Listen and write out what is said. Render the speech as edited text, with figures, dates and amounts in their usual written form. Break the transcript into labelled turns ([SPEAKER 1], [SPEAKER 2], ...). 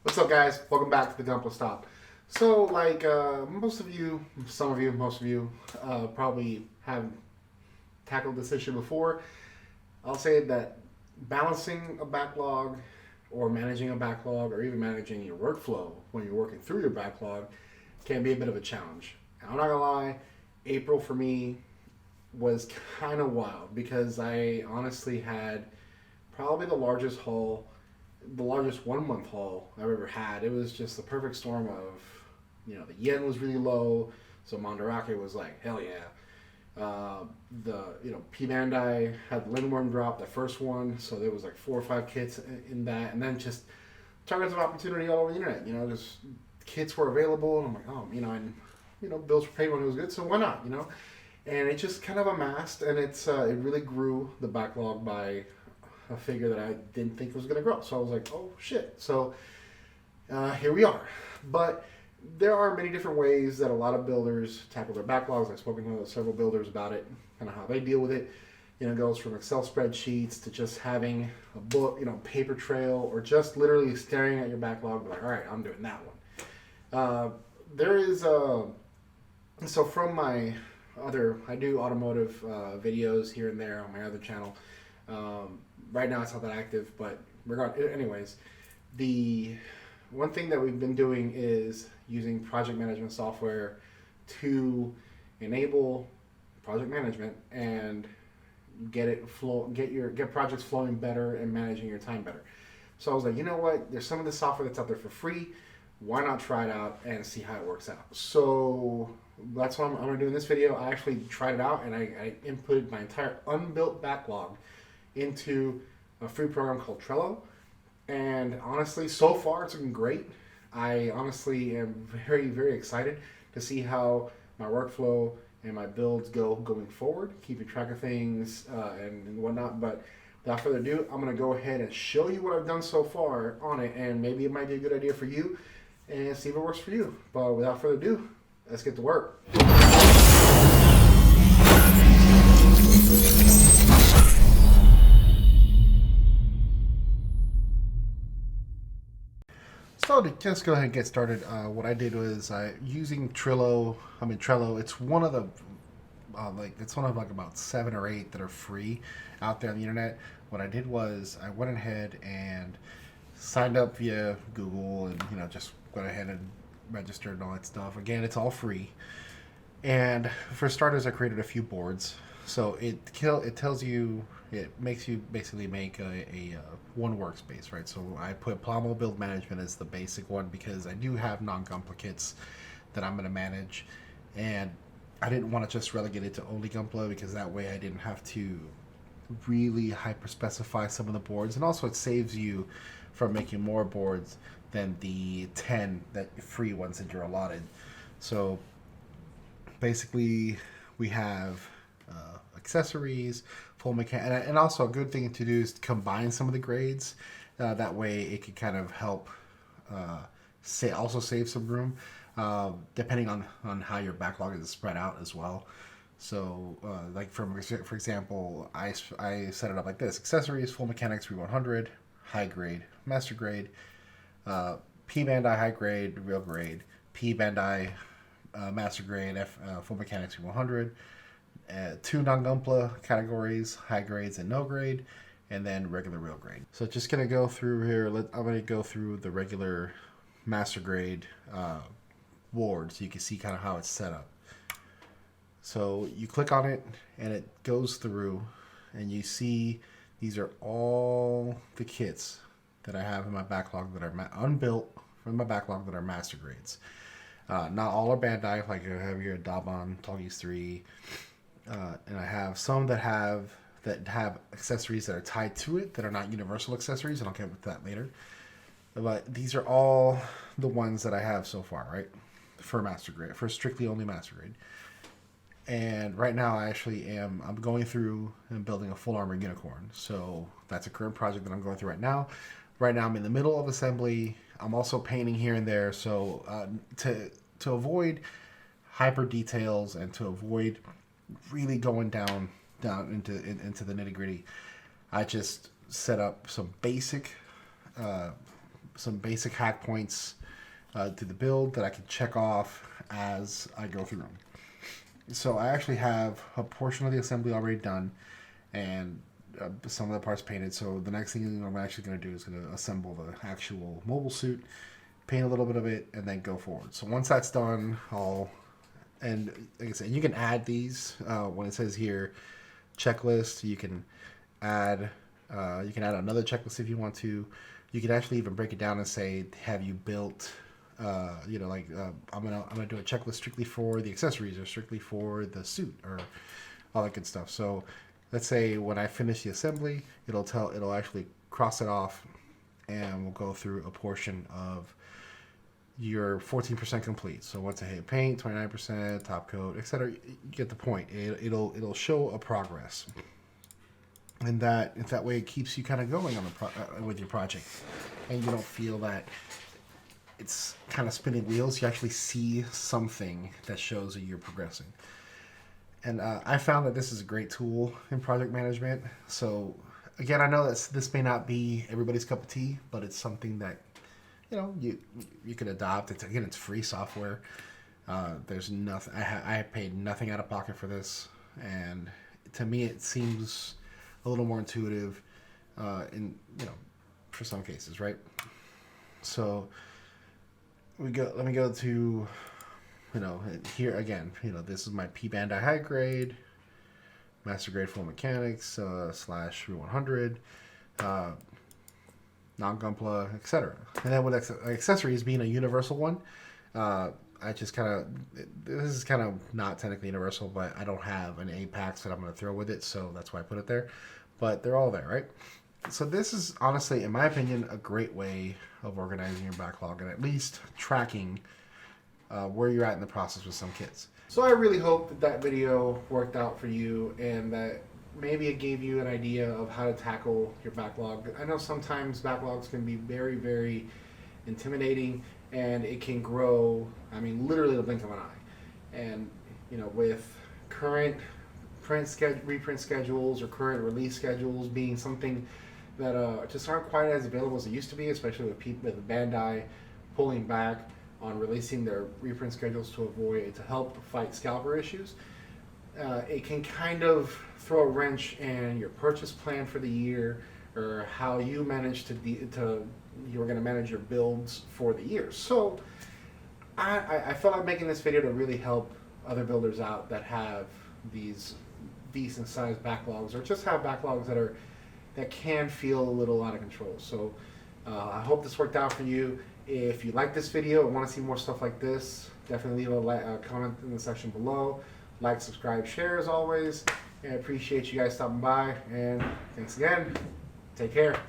[SPEAKER 1] What's up, guys? Welcome back to the Gunpla Stop. So, like most of you, most of you, probably have tackled this issue before. I'll say that balancing a backlog, or managing a backlog, or even managing your workflow when you're working through your backlog, can be a bit of a challenge. And I'm not gonna lie, April for me was kind of wild because I honestly had probably the largest 1 month haul I've ever had. It was just the perfect storm of, the yen was really low, so Mandarake was like, hell yeah. The P Bandai had the Lindworm drop, the first one, so there was like 4 or 5 kits in that, and then just targets of opportunity all over the internet. Just kits were available, and I'm like, oh, and bills were paid when it was good, so why not. And it just kind of amassed, and it really grew the backlog by a figure that I didn't think was going to grow. So I was like, oh shit. So here we are. But there are many different ways that a lot of builders tackle their backlogs. I've spoken to several builders about it, kind of how they deal with it. It goes from Excel spreadsheets to just having a book, paper trail, or just literally staring at your backlog, like, all right, I'm doing that one. There is so from my I do automotive videos here and there on my other channel. Right now it's not that active, but anyways, the one thing that we've been doing is using project management software to enable project management and get projects flowing better and managing your time better. So I was like, you know what? There's some of the software that's out there for free. Why not try it out and see how it works out? So that's what I'm going to do in this video. I actually tried it out and I inputted my entire unbuilt backlog into a free program called Trello. And honestly, so far it's been great. I honestly am very, very excited to see how my workflow and my builds going forward, keeping track of things and whatnot. But without further ado, I'm going to go ahead and show you what I've done so far on it, and maybe it might be a good idea for you and see if it works for you. But without further ado, let's get to work. So to just go ahead and get started, what I did was using Trello. Trello. It's one of the like about 7 or 8 that are free out there on the internet. What I did was I went ahead and signed up via Google, and just went ahead and registered and all that stuff. Again, it's all free. And for starters, I created a few boards. So it makes you basically make a one workspace, right? So I put Plomo Build Management as the basic one because I do have non-Gunpla kits that I'm going to manage, and I didn't want to just relegate it to only Gunpla because that way I didn't have to really hyper specify some of the boards, and also it saves you from making more boards than the 10 free ones that you're allotted. So basically we have accessories, full mechanic, and also a good thing to do is to combine some of the grades. That way it could kind of help also save some room, depending on how your backlog is spread out as well. So like for example, I set it up like this: accessories, full mechanics 3100, high grade, master grade, P Bandai high grade, real grade, P Bandai master grade, full mechanics 100, 2 non-Gunpla categories, high grades and no grade, and then regular real grade. So just gonna go through here. I'm gonna go through the regular master grade board so you can see kind of how it's set up. So you click on it and it goes through, and you see these are all the kits that I have in my backlog that are unbuilt from my backlog that are master grades. Not all are Bandai, like I have here Daban, Toggies 3, and I have some that have accessories that are tied to it that are not universal accessories, and I'll get with that later. But these are all the ones that I have so far, right? For master grade, for strictly only master grade. And right now I'm going through and building a full armor unicorn. So that's a current project that I'm going through right now. Right now I'm in the middle of assembly. I'm also painting here and there. So to avoid hyper details and to avoid really going down into the nitty gritty, I just set up some basic some basic hack points to the build that I can check off as I go through them. So I actually have a portion of the assembly already done, and some of the parts painted. So the next thing I'm actually going to do is going to assemble the actual mobile suit, paint a little bit of it, and then go forward. So once that's done, and like I said, you can add these when it says here checklist. You can add another checklist if you want to. You can actually even break it down and say, have you built I'm gonna do a checklist strictly for the accessories or strictly for the suit or all that good stuff. So let's say when I finish the assembly, it'll actually cross it off, and we'll go through a portion of your 14% complete. So once I hit paint, 29%, top coat, etc., you get the point. It'll show a progress, and that way it keeps you kind of going on with your project, and you don't feel that it's kind of spinning wheels. You actually see something that shows that you're progressing. And I found that this is a great tool in project management. So again, I know that this may not be everybody's cup of tea, but it's something that you could adopt. It's free software. There's nothing. I paid nothing out of pocket for this, and to me, it seems a little more intuitive. For some cases, right? So let me go to, here again, this is my P Bandai high grade, master grade full mechanics, / 100, non-Gunpla, etc. And then with accessories being a universal one, this is kind of not technically universal, but I don't have an Apex that I'm going to throw with it, so that's why I put it there. But they're all there, right? So this is honestly, in my opinion, a great way of organizing your backlog and at least tracking where you're at in the process with some kits. So I really hope that video worked out for you, and that maybe it gave you an idea of how to tackle your backlog. I know sometimes backlogs can be very, very intimidating, and it can grow, literally the blink of an eye. And, with current reprint schedules or current release schedules being something that just aren't quite as available as it used to be, especially with Bandai pulling back on releasing their reprint schedules to help fight scalper issues. It can kind of throw a wrench in your purchase plan for the year, or how you manage you're going to manage your builds for the year. So I felt like making this video to really help other builders out that have these decent sized backlogs, or just have backlogs that can feel a little out of control. So I hope this worked out for you. If you like this video and want to see more stuff like this, definitely leave a comment in the section below. Like, subscribe, share as always. And I appreciate you guys stopping by. And thanks again. Take care.